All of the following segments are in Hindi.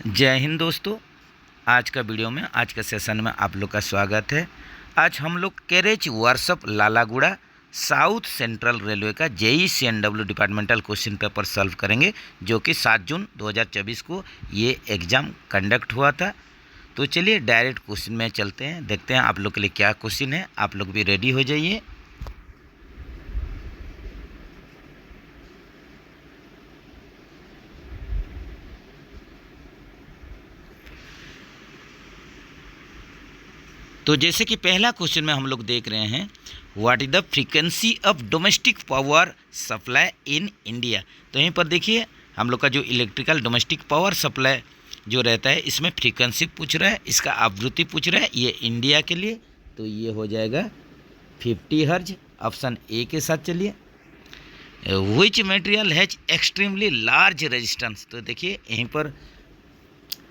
जय हिंद दोस्तों। आज का वीडियो में, आज के सेशन में आप लोग का स्वागत है। आज हम लोग carriage workshop Lalaguda south central railway का JEE-CNW departmental question paper solve करेंगे, जो कि 7 जून 2024 को ये एग्ज़ाम कंडक्ट हुआ था। तो चलिए डायरेक्ट क्वेश्चन में चलते हैं, देखते हैं आप लोग के लिए क्या क्वेश्चन है। आप लोग भी रेडी हो जाइए। तो जैसे कि पहला क्वेश्चन में हम लोग देख रहे हैं, what is the frequency of domestic power supply in India. तो यहीं पर देखिए हम लोग का जो इलेक्ट्रिकल डोमेस्टिक पावर सप्लाई जो रहता है, इसमें फ्रीक्वेंसी पूछ रहा है, इसका आवृत्ति पूछ रहा है, ये इंडिया के लिए। तो ये हो जाएगा 50 हर्ज। ऑप्शन ए के साथ चलिए। Which material has extremely large resistance. तो देखिए यहीं पर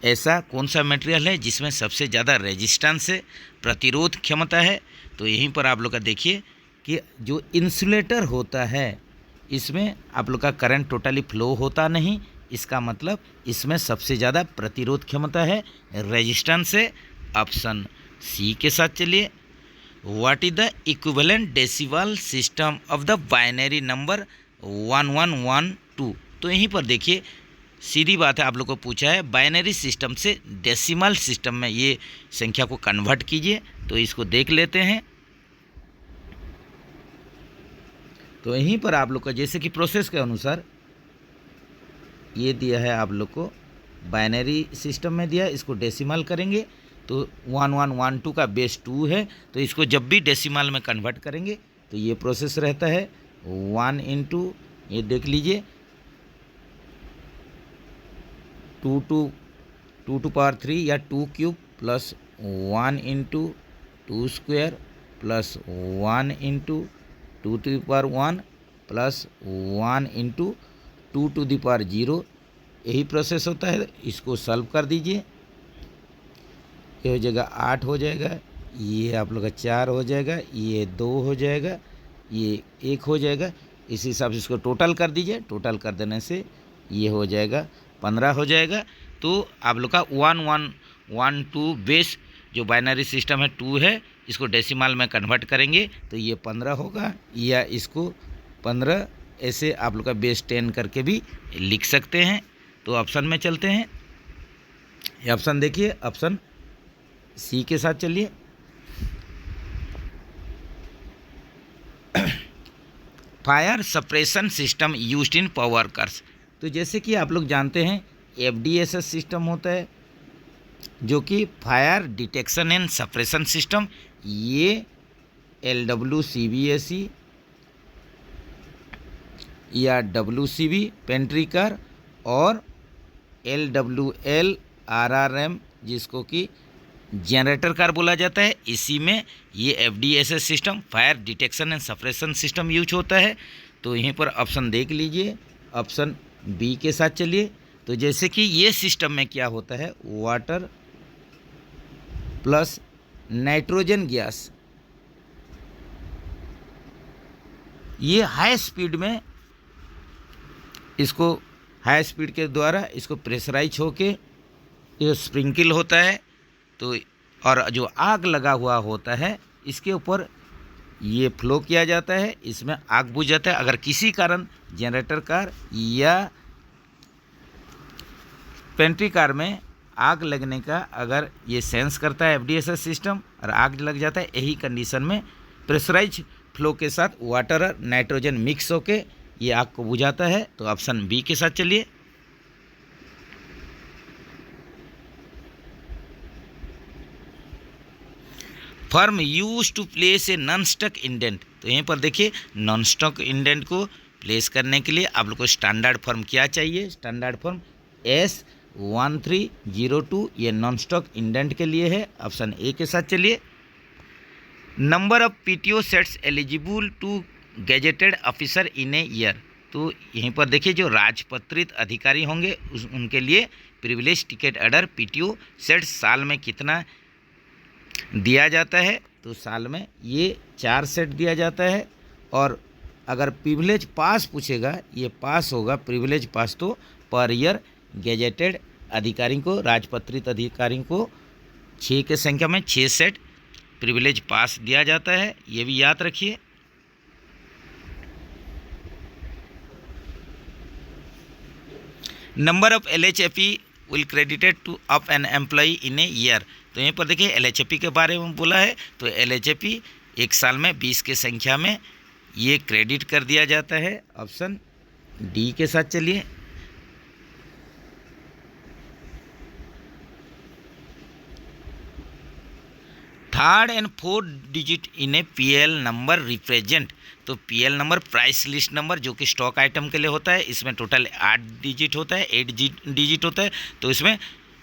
ऐसा कौन सा मटेरियल है जिसमें सबसे ज़्यादा रेजिस्टेंस है, प्रतिरोध क्षमता है। तो यहीं पर आप लोग का देखिए कि जो इंसुलेटर होता है, इसमें आप लोग का करंट टोटली फ्लो होता नहीं, इसका मतलब इसमें सबसे ज़्यादा प्रतिरोध क्षमता है, रेजिस्टेंस है। ऑप्शन सी के साथ चलिए। What is the equivalent decibel system of the binary number 1112। तो यहीं पर देखिए सीधी बात है, आप लोग को पूछा है बाइनरी सिस्टम से डेसिमल सिस्टम में ये संख्या को कन्वर्ट कीजिए। तो इसको देख लेते हैं। तो यहीं पर आप लोग का जैसे कि प्रोसेस के अनुसार ये दिया है, आप लोग को बाइनरी सिस्टम में दिया है, इसको डेसिमल करेंगे तो 1112 का बेस 2 है। तो इसको जब भी डेसिमल में कन्वर्ट करेंगे तो ये प्रोसेस रहता है 1 इंटू, ये देख लीजिए 2 टू पावर 3 या 2 cube plus 1 into 2 square plus 1 into 2 to the power 1 plus 1 into 2 to the power 0। यही प्रोसेस होता है। इसको सॉल्व कर दीजिए। ये हो जाएगा 8 हो जाएगा, ये आप लोग का 4 हो जाएगा, ये 2 हो जाएगा, ये 1 हो जाएगा। इसी हिसाब से इसको टोटल कर दीजिए। टोटल कर देने से ये हो जाएगा 15 हो जाएगा। तो आप लोग का 1112 बेस जो बाइनरी सिस्टम है 2 है, इसको डेसिमल में कन्वर्ट करेंगे तो ये 15 होगा, या इसको 15 ऐसे आप लोग का बेस 10 करके भी लिख सकते हैं। तो ऑप्शन में चलते हैं। ये ऑप्शन देखिए, ऑप्शन सी के साथ चलिए। Fire suppression system used in power cars. तो जैसे कि आप लोग जानते हैं FDSS सिस्टम होता है, जो कि fire detection and suppression system. ये LWCBSE या WCB पेंट्री कार और LWLRRM जिसको कि जनरेटर कार बोला जाता है, इसी में ये FDSS system fire detection and suppression system use होता है। तो यहीं पर ऑप्शन देख लीजिए, ऑप्शन बी के साथ चलिए। तो जैसे कि ये सिस्टम में क्या होता है, वाटर प्लस नाइट्रोजन गैस, ये हाई स्पीड में, इसको हाई स्पीड के द्वारा इसको प्रेशराइज होके ये स्प्रिंकल होता है। तो और जो आग लगा हुआ होता है इसके ऊपर ये फ्लो किया जाता है, इसमें आग बुझ जाता है। अगर किसी कारण जनरेटर कार या पेंट्री कार में आग लगने का अगर ये सेंस करता है FDSS सिस्टम और आग लग जाता है, यही कंडीशन में प्रेशराइज फ्लो के साथ वाटर और नाइट्रोजन मिक्स होके ये आग को बुझाता है। तो ऑप्शन बी के साथ चलिए। Form use to place a non stuck indent. तो यहीं पर देखिए नॉन स्टक इंडेंट को प्लेस करने के लिए आप लोग को स्टैंडर्ड फॉर्म क्या चाहिए, स्टैंडर्ड फॉर्म S1302, ये नॉन स्टॉक इंडेंट के लिए है। ऑप्शन ए के साथ चलिए। Number of PTO sets eligible to gazetted officer in a year. तो यहीं पर देखिए जो राजपत्रित अधिकारी होंगे उनके लिए privilege ticket order PTO sets साल में कितना दिया जाता है। तो साल में ये 4 सेट दिया जाता है। और अगर प्रिविलेज पास पूछेगा, ये पास होगा प्रिविलेज पास, तो पर ईयर गेजेटेड अधिकारी को, राजपत्रित अधिकारी को 6 के संख्या में 6 सेट प्रिविलेज पास दिया जाता है, ये भी याद रखिए। Number of LHFE will credited two of an employee in a year. तो यहीं पर देखिए LHFE के बारे में बोला है, तो LHFE एक साल में 20 के संख्या में ये क्रेडिट कर दिया जाता है। ऑप्शन डी के साथ चलिए। Third and fourth digit in A PL number represent. तो PL number price list number जो कि स्टॉक आइटम के लिए होता है, इसमें टोटल 8 डिजिट होता है, 8 डिजिट होता है। तो इसमें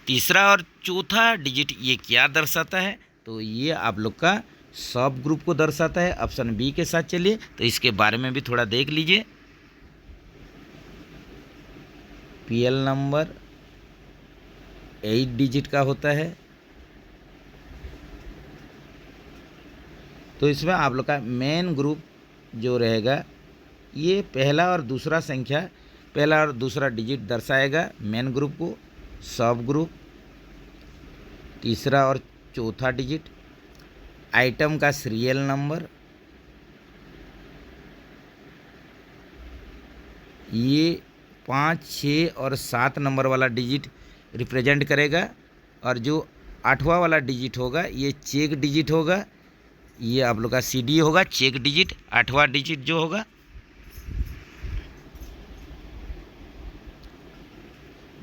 तीसरा और चौथा डिजिट ये क्या दर्शाता है, तो ये आप लोग का सब ग्रुप को दर्शाता है। ऑप्शन बी के साथ चलिए, तो इसके बारे में भी थोड़ा देख लीजिए। PL नंबर 8 डिजिट का होता है, तो इसमें आप लोग का मेन ग्रुप जो रहेगा ये पहला और दूसरा संख्या, पहला और दूसरा डिजिट दर्शाएगा मेन ग्रुप को। सब ग्रुप तीसरा और चौथा डिजिट, आइटम का सीरियल नंबर, ये 5, 6 और 7 नंबर वाला डिजिट रिप्रेजेंट करेगा। और जो 8वां वाला डिजिट होगा ये चेक डिजिट होगा, ये आप लोग का CD होगा, चेक डिजिट 8वां डिजिट जो होगा।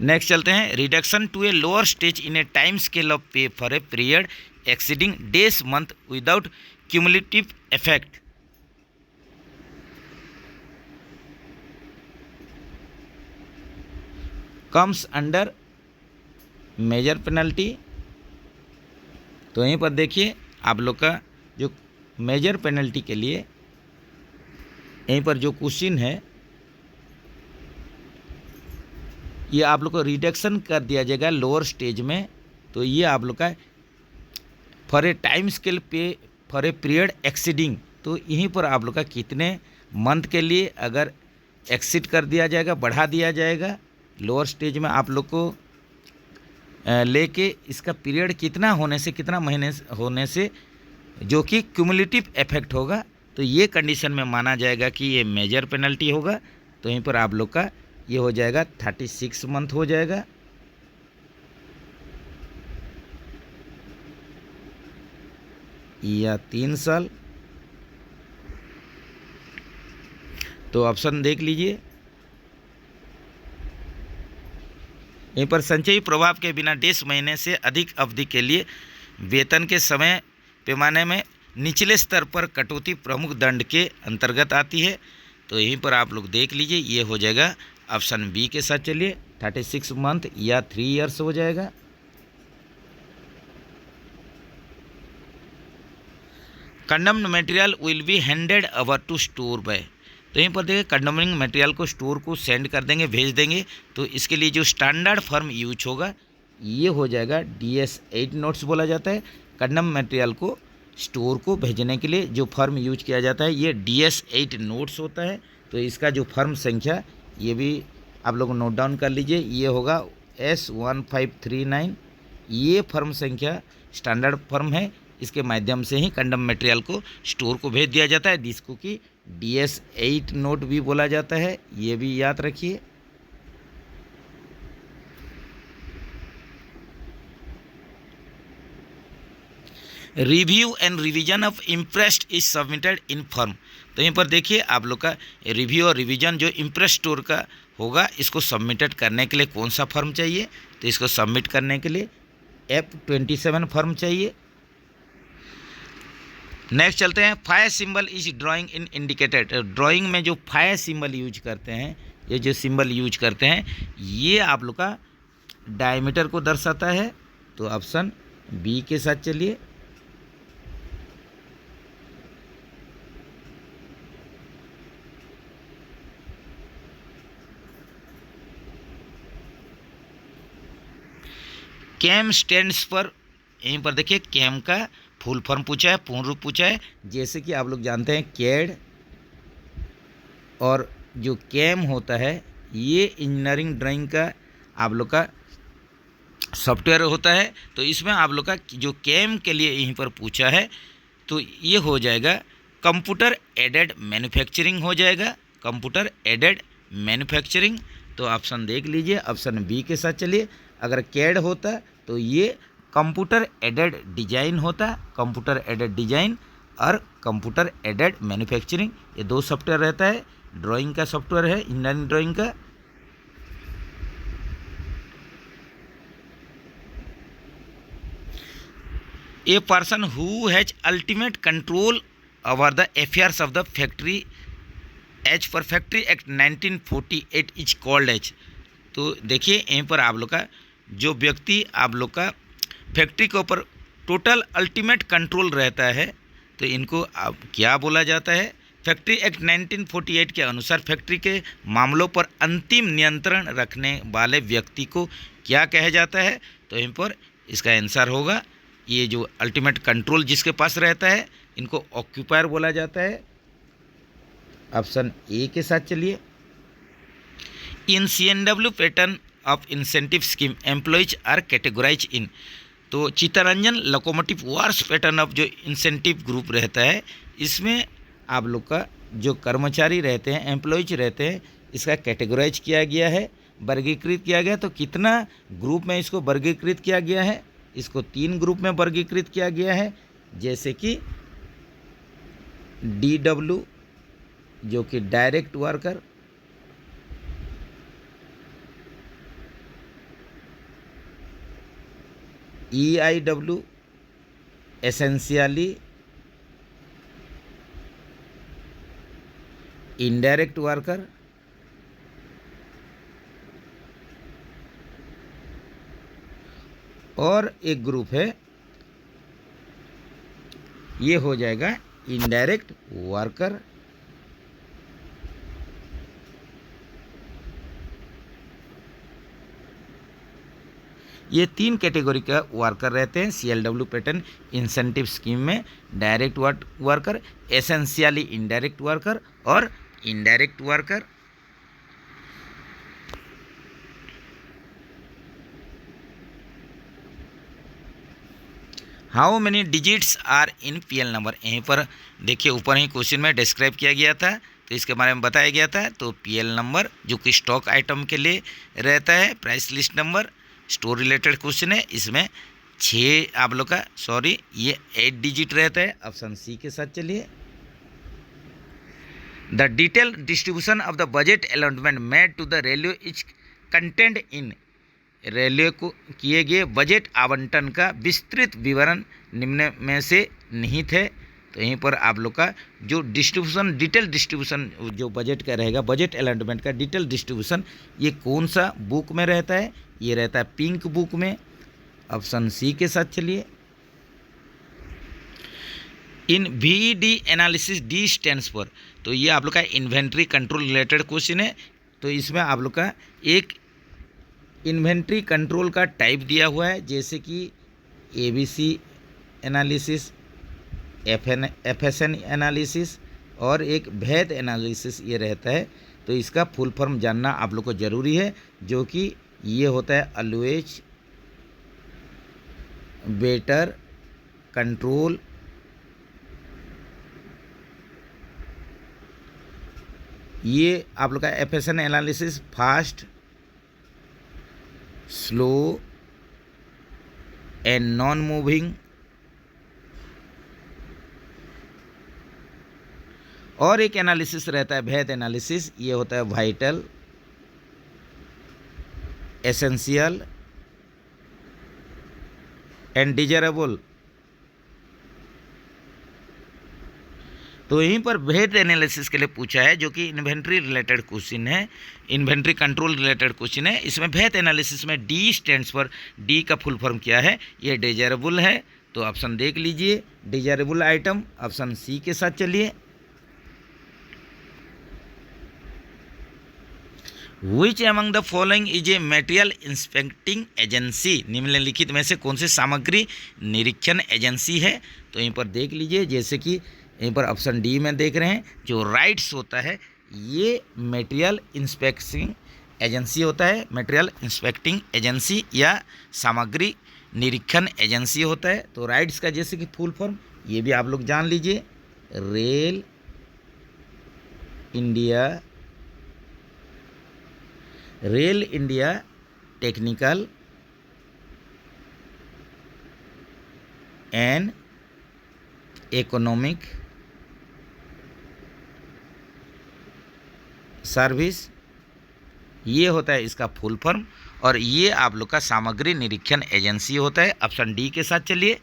नेक्स्ट चलते हैं, reduction to a lower stage in a time scale of pay for a period exceeding days month without cumulative effect. Comes under major penalty. तो यहीं पर देखिए आप लोग का जो मेजर पेनल्टी के लिए यहीं पर जो क्वेश्चन है ये आप लोग को रिडक्शन कर दिया जाएगा लोअर स्टेज में। तो ये आप लोग का फॉर ए टाइम स्केल पे फॉर ए पीरियड एक्सीडिंग, तो यहीं पर आप लोग का कितने मंथ के लिए अगर एक्सीड कर दिया जाएगा, बढ़ा दिया जाएगा लोअर स्टेज में आप लोग को लेके इसका पीरियड कितना होने से, कितना महीने होने से जो कि क्यूमुलेटिव इफेक्ट होगा, तो ये कंडीशन में माना जाएगा कि ये मेजर पेनल्टी होगा। तो यहीं पर आप लोग का ये हो जाएगा 36 मंथ हो जाएगा। या 3 साल। तो ऑप्शन देख लीजिए। यहीं पर संचयी प्रभाव के बिना डेढ़ महीने से अधिक अवधि के लिए वेतन के समय पैमाने में निचले स्तर पर कटौती प्रमुख दंड के अंतर्गत आती है। तो यहीं पर आप लोग देख लीजिए, ये हो जाएगा ऑप्शन बी के साथ चलिए 36 मंथ या 3 ईयर्स हो जाएगा। Condemned material will be handed over to store by. तो यहीं पर देखिए कंडम्निंग मटेरियल को स्टोर को सेंड कर देंगे, भेज देंगे। तो इसके लिए जो स्टैंडर्ड फर्म यूज होगा ये हो जाएगा DS8 नोट्स बोला जाता है। कंडम मटेरियल को स्टोर को भेजने के लिए जो फर्म यूज किया जाता है ये DS8 नोट्स होता है। तो इसका जो फर्म संख्या ये भी आप लोग नोट डाउन कर लीजिए, ये होगा S1539। ये फर्म संख्या स्टैंडर्ड फर्म है, इसके माध्यम से ही कंडम मटेरियल को स्टोर को भेज दिया जाता है, जिसको कि DS8 नोट भी बोला जाता है, ये भी याद रखिए। Review and revision of impressed is submitted in firm. तो यहीं पर देखिए आप लोग का रिव्यू और रिवीजन जो इम्प्रेस स्टोर का होगा इसको सबमिटेड करने के लिए कौन सा फर्म चाहिए, तो इसको सबमिट करने के लिए F27 फर्म चाहिए। नेक्स्ट चलते हैं, fire symbol is drawing in indicated. Drawing में जो फायर सिंबल यूज करते हैं, ये जो सिंबल यूज करते हैं ये आप लोग का डायमीटर को दर्शाता है। तो ऑप्शन बी के साथ चलिए। कैम स्टैंड्स पर, यहीं पर देखिए कैम का फुल फॉर्म पूछा है, पूर्ण रूप पूछा है। जैसे कि आप लोग जानते हैं कैड और जो कैम होता है ये इंजीनियरिंग ड्राइंग का आप लोग का सॉफ्टवेयर होता है। तो इसमें आप लोग का जो कैम के लिए यहीं पर पूछा है तो ये हो जाएगा कंप्यूटर एडेड मैन्युफैक्चरिंग हो जाएगा, कंप्यूटर एडेड मैन्युफैक्चरिंग। तो ऑप्शन देख लीजिए, ऑप्शन बी के साथ चलिए। अगर कैड होता तो ये कंप्यूटर एडेड डिजाइन होता, कंप्यूटर एडेड डिजाइन और कंप्यूटर एडेड मैन्युफैक्चरिंग, ये दो सॉफ्टवेयर रहता है। ड्राइंग का सॉफ्टवेयर है, इंजीनियरिंग ड्राइंग का। A person who has ultimate control over the affairs of the factory as per factory act 1948 is called as. तो देखिए यहीं पर आप लोग का जो व्यक्ति आप लोग का फैक्ट्री के ऊपर टोटल अल्टीमेट कंट्रोल रहता है तो इनको अब क्या बोला जाता है। फैक्ट्री एक्ट 1948 के अनुसार फैक्ट्री के मामलों पर अंतिम नियंत्रण रखने वाले व्यक्ति को क्या कहा जाता है। तो यहीं पर इसका आंसर होगा ये जो अल्टीमेट कंट्रोल जिसके पास रहता है इनको ऑक्यूपायर बोला जाता है। ऑप्शन ए के साथ चलिए। In CNW pattern of incentive scheme employees are categorize in. तो Chittaranjan locomotive works pattern of जो इंसेंटिव ग्रुप रहता है इसमें आप लोग का जो कर्मचारी रहते हैं, एम्प्लॉयज रहते हैं, इसका कैटेगराइज किया गया है, वर्गीकृत किया गया। तो कितना ग्रुप में इसको वर्गीकृत किया गया है, इसको 3 ग्रुप में वर्गीकृत किया गया है। जैसे कि DW जो कि direct worker, EIW essentially indirect worker, और एक ग्रुप है ये हो जाएगा इनडायरेक्ट वर्कर। ये 3 कैटेगरी का वर्कर रहते हैं CLW पैटर्न इंसेंटिव स्कीम में। Direct worker, essentially indirect worker और indirect worker. How many digits are in PL नंबर। यहीं पर देखिए ऊपर ही क्वेश्चन में डिस्क्राइब किया गया था तो इसके बारे में बताया गया था। तो PL नंबर जो कि स्टॉक आइटम के लिए रहता है, price list number, store related question है। इसमें 6 आप लोग का ये 8 डिजिट रहता है। ऑप्शन सी के साथ चलिए। The detail distribution of the budget allotment made to the railway is content in. Railway को किए गए बजट आवंटन का विस्तृत विवरण निम्न में से निहित है। तो यहीं पर आप लोग का जो डिस्ट्रीब्यूशन, डिटेल डिस्ट्रीब्यूशन जो बजट का रहेगा, बजट अलॉटमेंट का डिटेल डिस्ट्रीब्यूशन, ये कौन सा बुक में रहता है, ये रहता है पिंक बुक में। ऑप्शन सी के साथ चलिए। इन VED analysis D stands for. तो ये आप लोग का इन्वेंट्री कंट्रोल रिलेटेड क्वेश्चन है। तो इसमें आप लोग का एक इन्वेंट्री कंट्रोल का टाइप दिया हुआ है, जैसे कि ABC एनालिसिस, FSN एनालिसिस और एक भेद एनालिसिस ये रहता है। तो इसका फुल फॉर्म जानना आप लोग को ज़रूरी है, जो कि ये होता है ऑलवेज बेटर कंट्रोल ये आप लोग का FSN analysis fast, slow and non moving. और एक एनालिसिस रहता है भेद एनालिसिस, ये होता है वाइटल, एसेंशियल एंड डिजायरेबल। तो यहीं पर भेद एनालिसिस के लिए पूछा है, जो कि इन्वेंट्री रिलेटेड क्वेश्चन है, इन्वेंट्री कंट्रोल रिलेटेड क्वेश्चन है। इसमें भेद एनालिसिस में D स्टैंड्स फॉर, D का फुल फॉर्म क्या है, ये डिजायरेबल है। तो ऑप्शन देख लीजिए, डिजायरेबल आइटम। ऑप्शन सी के साथ चलिए। Which among the following is a material inspecting agency. निम्नलिखित में से कौन सी सामग्री निरीक्षण एजेंसी है। तो यहीं पर देख लीजिए, जैसे कि यहीं पर ऑप्शन डी में देख रहे हैं, जो राइट्स होता है ये मटेरियल इंस्पेक्टिंग एजेंसी होता है, मटेरियल इंस्पेक्टिंग एजेंसी या सामग्री निरीक्षण एजेंसी होता है। तो राइट्स का जैसे कि फुल फॉर्म ये भी आप लोग जान लीजिए, rail India technical and economic service, ये होता है इसका फुल फॉर्म। और ये आप लोग का सामग्री निरीक्षण एजेंसी होता है। ऑप्शन डी के साथ चलिए,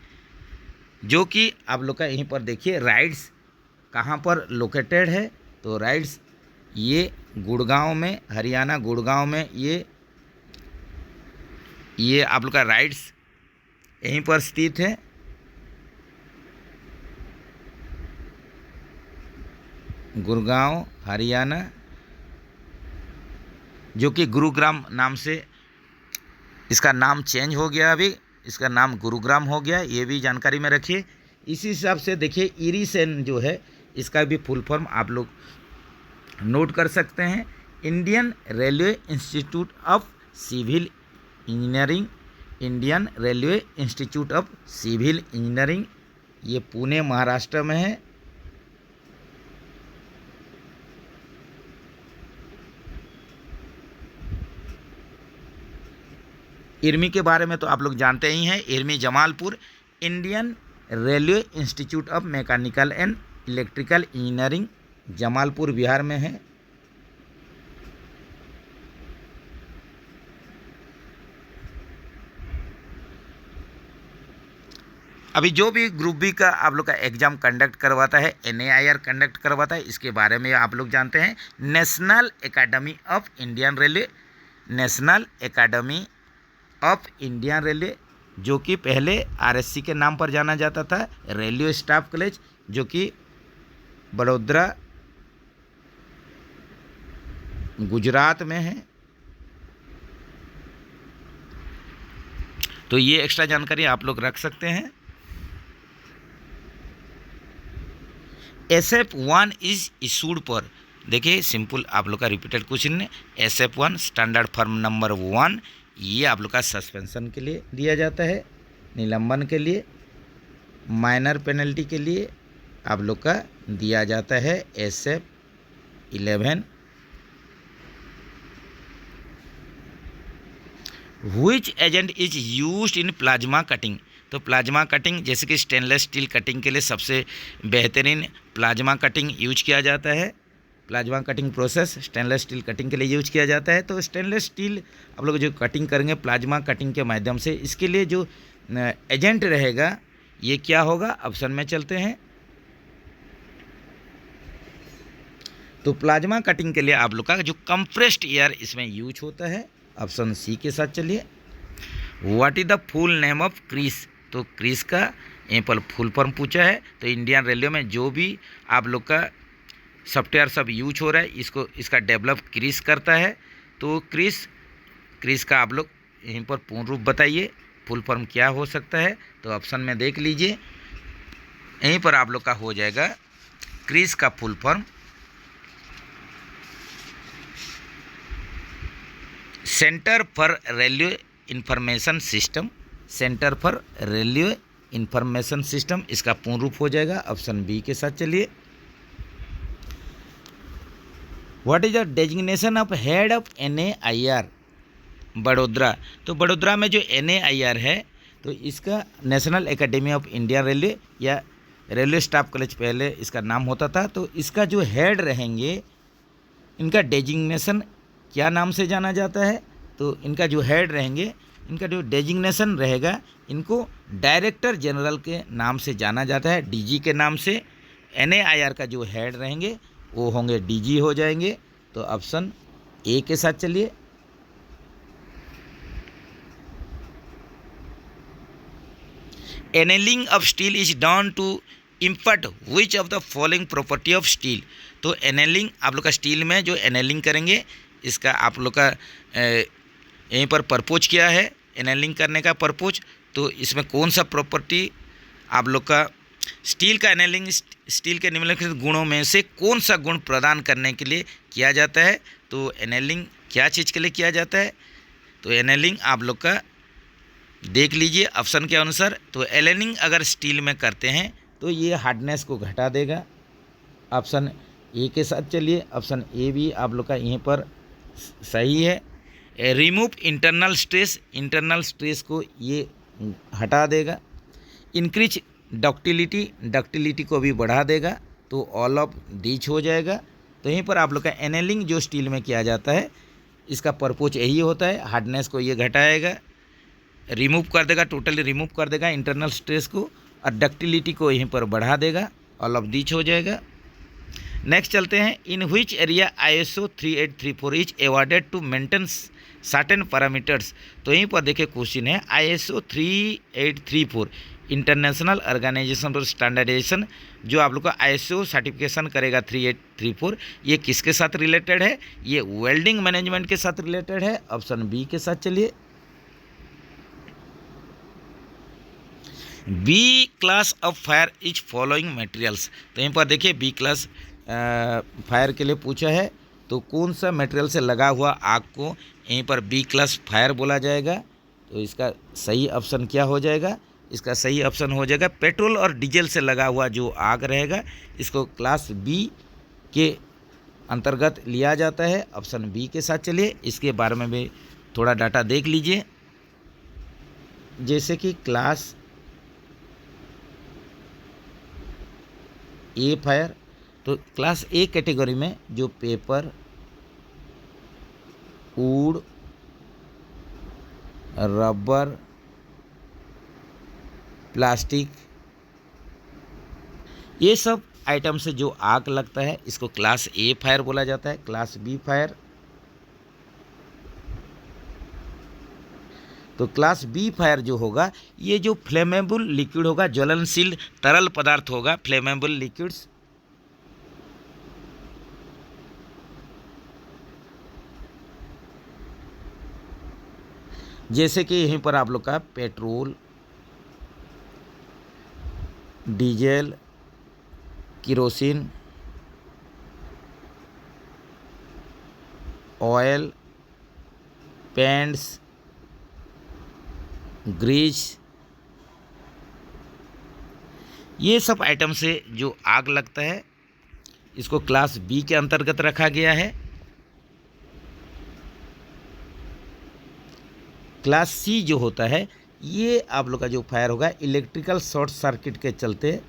जो कि आप लोग का यहीं पर देखिए राइट्स कहाँ पर लोकेटेड है। तो राइट्स ये गुड़गांव में, हरियाणा गुड़गांव में ये आप लोग का राइट्स यहीं पर स्थित है। गुड़गांव हरियाणा, जो कि गुरुग्राम नाम से इसका नाम चेंज हो गया, अभी इसका नाम गुरुग्राम हो गया, ये भी जानकारी में रखिए। इसी हिसाब से देखिए इरिसेन जो है इसका भी फुल फॉर्म आप लोग नोट कर सकते हैं, Indian railway institute of Civil Engineering. Indian railway institute of Civil Engineering, ये पुणे महाराष्ट्र में है। इरमी के बारे में तो आप लोग जानते ही हैं, IRIMEE Jamalpur Indian railway institute of mechanical and electrical engineering Jamalpur Bihar में है। अभी जो भी ग्रुप बी का आप लोग का एग्जाम कंडक्ट करवाता है, NAIR कंडक्ट करवाता है, इसके बारे में आप लोग जानते हैं। National academy of Indian railway, national academy of Indian railway, जो कि पहले RSC के नाम पर जाना जाता था, रेलवे स्टाफ कॉलेज जो कि बड़ोदरा गुजरात में है। तो ये एक्स्ट्रा जानकारी आप लोग रख सकते हैं। SF1 इज इशूड पर, देखिए सिंपल आप लोग का रिपीटेड क्वेश्चन है। SF1 स्टैंडर्ड फॉर्म नंबर 1, ये आप लोग का सस्पेंशन के लिए दिया जाता है, निलंबन के लिए, माइनर पेनल्टी के लिए आप लोग का दिया जाता है SF11। Which agent is used in plasma cutting, तो प्लाज्मा कटिंग जैसे कि स्टेनलेस स्टील कटिंग के लिए सबसे बेहतरीन प्लाज्मा कटिंग यूज किया जाता है। Plasma cutting process stainless steel cutting के लिए यूज किया जाता है। तो स्टेनलेस स्टील आप लोग जो कटिंग करेंगे प्लाज्मा कटिंग के माध्यम से, इसके लिए जो एजेंट रहेगा ये क्या होगा, ऑप्शन में चलते हैं। तो प्लाज्मा कटिंग के लिए आप लोग का जो कंप्रेस्ड एयर इसमें यूज होता है, ऑप्शन सी के साथ चलिए। What is the full name of crease, तो क्रीस का यहीं पर फुल फॉर्म पूछा है। तो इंडियन रेलवे में जो भी आप लोग का सॉफ्टवेयर सब यूज हो रहा है, इसका डेवलप क्रीस करता है। तो क्रीस का आप लोग यहीं पर पूर्ण रूप बताइए, फुल फॉर्म क्या हो सकता है। तो ऑप्शन में देख लीजिए, यहीं पर आप लोग का हो जाएगा क्रीस का full form centre for railway information system, centre for railway information system, इसका पूर्ण रूप हो जाएगा। ऑप्शन बी के साथ चलिए। What is the designation of head of NAIR Vadodara, तो बड़ोदरा में जो NAIR है तो इसका national academy of Indian railway या रेलवे स्टाफ कॉलेज पहले इसका नाम होता था। तो इसका जो हेड रहेंगे इनका डेजिग्नेशन क्या नाम से जाना जाता है, तो इनका जो हेड रहेंगे इनका जो डेजिग्नेशन रहेगा इनको डायरेक्टर जनरल के नाम से जाना जाता है, DG के नाम से। NAIR का जो हेड रहेंगे वो होंगे DG हो जाएंगे। तो ऑप्शन ए के साथ चलिए। Annealing of steel is done to impart which of the following property of steel, तो एनेलिंग आप लोग का स्टील में जो एनेलिंग करेंगे इसका आप लोग का यहीं पर परपोज किया है, एनेलिंग करने का परपोज। तो इसमें कौन सा प्रॉपर्टी आप लोग का स्टील का एनेलिंग स्टील के निम्नलिखित गुणों में से कौन सा गुण प्रदान करने के लिए किया जाता है। तो एनेलिंग क्या चीज़ के लिए किया जाता है? तो एनेलिंग आप लोग का देख लीजिए ऑप्शन के अनुसार। तो एनेलिंग अगर स्टील में करते हैं तो ये हार्डनेस को घटा देगा। ऑप्शन ए के साथ चलिए, ऑप्शन ए भी आप लोग का यहीं पर सही है। रिमूव इंटरनल स्ट्रेस को ये हटा देगा। इंक्रीज डक्टिलिटी को भी बढ़ा देगा, तो ऑल ऑफ डीच हो जाएगा। तो यहीं पर आप लोग का एनेलिंग जो स्टील में किया जाता है इसका पर्पज यही होता है, हार्डनेस को ये घटाएगा, रिमूव कर देगा, टोटली रिमूव कर देगा इंटरनल स्ट्रेस को, और डक्टिलिटी को यहीं पर बढ़ा देगा, ऑल ऑफ डीच हो जाएगा। नेक्स्ट चलते हैं, in which area ISO 3834 is awarded to maintain certain parameters. तो यहीं पर देखिए क्वेश्चन है ISO 3834 International Organization for Standardization, जो आप लोग का ISO सर्टिफिकेशन करेगा 3834, ये किसके साथ रिलेटेड है? ये वेल्डिंग मैनेजमेंट के साथ रिलेटेड है। ऑप्शन बी के साथ चलिए, B class of fire is following materials. तो यहीं पर देखिए बी क्लास फायर के लिए पूछा है, तो कौन सा मटेरियल से लगा हुआ आग को यहीं पर बी क्लास फायर बोला जाएगा? तो इसका सही ऑप्शन क्या हो जाएगा? इसका सही ऑप्शन हो जाएगा पेट्रोल और डीजल से लगा हुआ जो आग रहेगा इसको क्लास बी के अंतर्गत लिया जाता है। ऑप्शन बी के साथ चलिए, इसके बारे में भी थोड़ा डाटा देख लीजिए। जैसे कि क्लास ए फायर, तो क्लास ए कैटेगरी में जो पेपर, वुड, रबर, प्लास्टिक, ये सब आइटम से जो आग लगता है इसको क्लास ए फायर बोला जाता है। क्लास बी फायर, तो क्लास बी फायर जो होगा ये जो फ्लेमेबल लिक्विड होगा, ज्वलनशील तरल पदार्थ होगा, फ्लेमेबल लिक्विड्स, जैसे कि यहीं पर आप लोग का petrol, diesel, kerosene, oil, paints, grease, ये सब आइटम से जो आग लगता है इसको क्लास बी के अंतर्गत रखा गया है। क्लास सी जो होता है ये आप लोग का जो फायर होगा इलेक्ट्रिकल शॉर्ट सर्किट के चलते,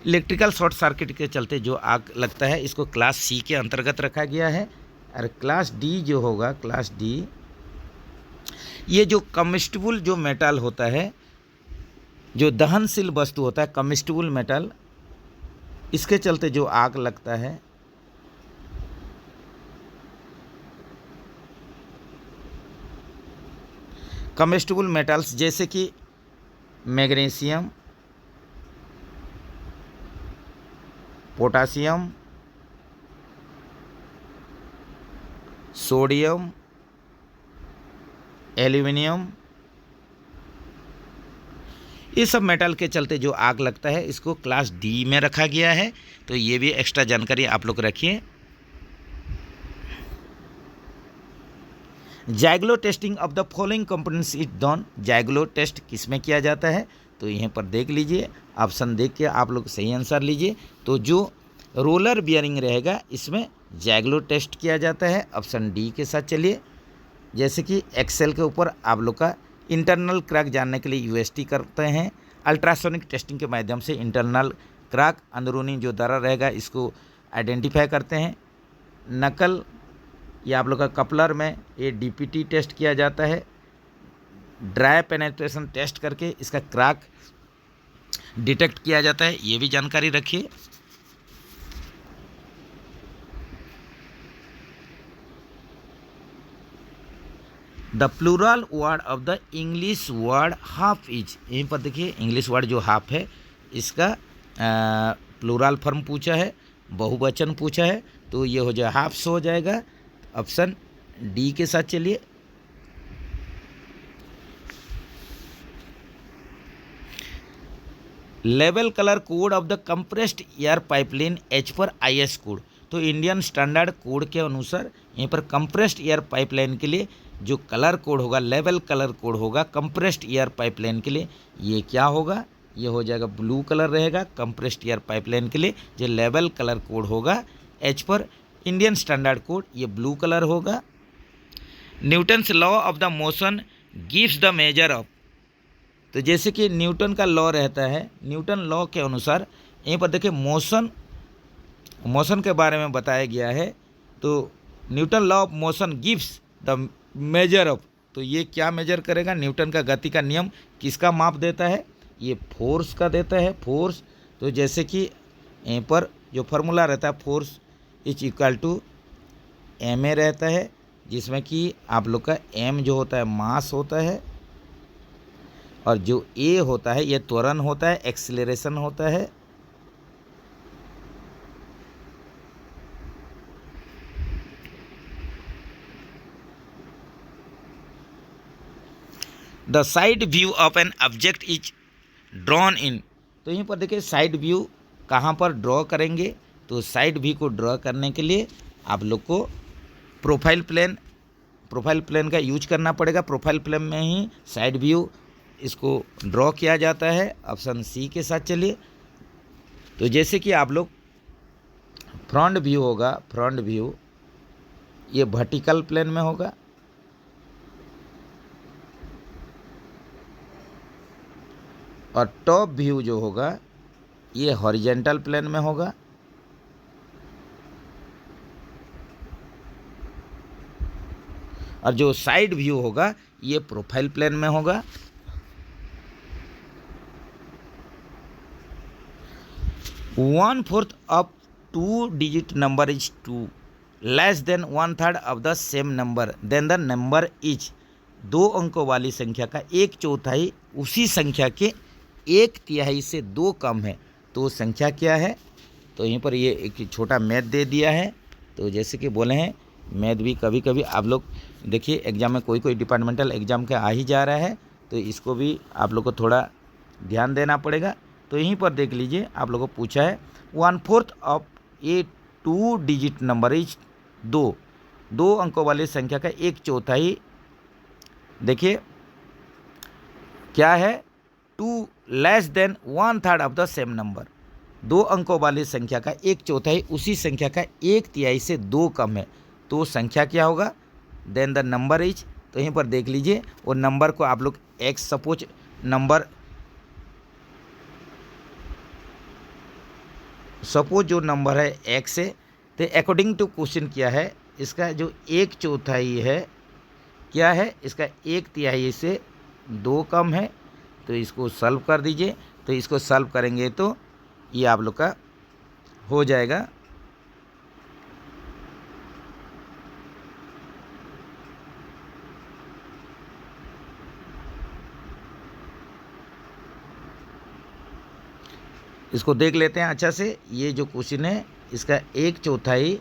इलेक्ट्रिकल शॉर्ट सर्किट के चलते जो आग लगता है इसको क्लास सी के अंतर्गत रखा गया है। और क्लास डी जो होगा, क्लास डी, ये जो कम्बस्टिबल जो मेटल होता है, जो दहनशील वस्तु होता है, कम्बस्टिबल मेटल, इसके चलते जो आग लगता है कम्बस्टिबल मेटल्स जैसे कि मैग्नीशियम, पोटासियम, सोडियम, एल्यूमिनियम, ये सब मेटल के चलते जो आग लगता है इसको क्लास डी में रखा गया है। तो ये भी एक्स्ट्रा जानकारी आप लोग रखिए। जैगलो testing of the following components is done. जैगलो टेस्ट किस में किया जाता है? तो यहीं पर देख लीजिए, ऑप्शन देख के आप लोग सही आंसर लीजिए। तो जो रोलर बियरिंग रहेगा इसमें जैगलो टेस्ट किया जाता है। ऑप्शन डी के साथ चलिए। जैसे कि एक्सेल के ऊपर आप लोग का इंटरनल क्रैक जानने के लिए UST करते हैं, अल्ट्रासोनिक टेस्टिंग के माध्यम से इंटरनल क्रैक, अंदरूनी जो दरार रहेगा इसको आइडेंटिफाई करते हैं। नकल या आप लोग का कपलर में ये DPT टेस्ट किया जाता है, ड्राई पेनेट्रेशन टेस्ट करके इसका क्रैक डिटेक्ट किया जाता है, ये भी जानकारी रखिए। The plural word of the English word half is. यहीं पर देखिए इंग्लिश वर्ड जो हाफ है इसका प्लूरल फॉर्म पूछा है, बहुवचन पूछा है, तो ये हो जाए हाफ्स हो जाएगा। ऑप्शन डी के साथ चलिए। Level colour code of the compressed air pipeline as per IS code. तो इंडियन स्टैंडर्ड कोड के अनुसार यहीं पर कंप्रेस्ड एयर पाइपलाइन के लिए जो कलर कोड होगा, लेवल कलर कोड होगा कंप्रेस्ड एयर पाइपलाइन के लिए, ये क्या होगा, ये हो जाएगा ब्लू कलर रहेगा। कंप्रेस्ड एयर पाइपलाइन के लिए जो लेवल कलर कोड होगा as per Indian standard code, ये ब्लू कलर होगा। Newton's law of the motion gives the measure of, तो जैसे कि न्यूटन का लॉ रहता है, न्यूटन लॉ के अनुसार यहीं पर देखिए मोशन के बारे में बताया गया है। तो Newton law of motion gives the measure of, तो ये क्या मेजर करेगा, न्यूटन का गति का नियम किसका माप देता है, ये फोर्स का देता है, फोर्स। तो जैसे कि यहीं पर जो फार्मूला रहता है force is equal to M A रहता है, जिसमें कि आप लोग का एम जो होता है मास होता है और जो ए होता है ये त्वरण होता है, एक्सीलरेशन होता है। The side view of an object is drawn in, तो यहीं पर देखिए साइड व्यू कहाँ पर ड्रॉ करेंगे, तो साइड व्यू को ड्रॉ करने के लिए आप लोग को प्रोफाइल प्लेन का यूज करना पड़ेगा। प्रोफाइल प्लेन में ही साइड व्यू इसको ड्रॉ किया जाता है। ऑप्शन सी के साथ चलिए। तो जैसे कि आप लोग फ्रंट व्यू होगा, फ्रंट व्यू ये वर्टिकल प्लेन में होगा और टॉप व्यू जो होगा ये हॉरिजेंटल प्लेन में होगा। और जो साइड व्यू होगा ये प्रोफाइल प्लेन में होगा। One fourth of 2 digit number is 2 less than 1/3 of the same number than the number is, 2 अंकों वाली संख्या का 1/4 उसी संख्या के 1/3 से 2 कम है, तो संख्या क्या है। तो यहीं पर ये एक छोटा मैथ दे दिया है। तो जैसे कि बोले हैं मैथ भी कभी कभी आप लोग देखिए एग्जाम में कोई डिपार्टमेंटल एग्जाम का आ ही जा रहा है, तो इसको भी आप लोग को थोड़ा ध्यान देना पड़ेगा। तो यहीं पर देख लीजिए आप लोगों को पूछा है 1/4 of A 2 digit number is 2 अंकों वाली संख्या का 1/4, देखिए क्या है 2 less than 1/3 of the same number, 2 अंकों वाली संख्या का 1/4 उसी संख्या का 1/3 से 2 कम है, तो संख्या क्या होगा, देन द नंबर इज। तो यहीं पर देख लीजिए और नंबर को आप लोग एक्स सपोज जो नंबर है एक्स है, तो अकॉर्डिंग टू क्वेश्चन क्या है, इसका जो 1/4 है क्या है, इसका 1/3 से 2 कम है, तो इसको सॉल्व कर दीजिए। तो इसको सॉल्व करेंगे तो ये आप लोग का हो जाएगा। इसको देख लेते हैं अच्छा से। ये जो क्वेश्चन है इसका 1/4,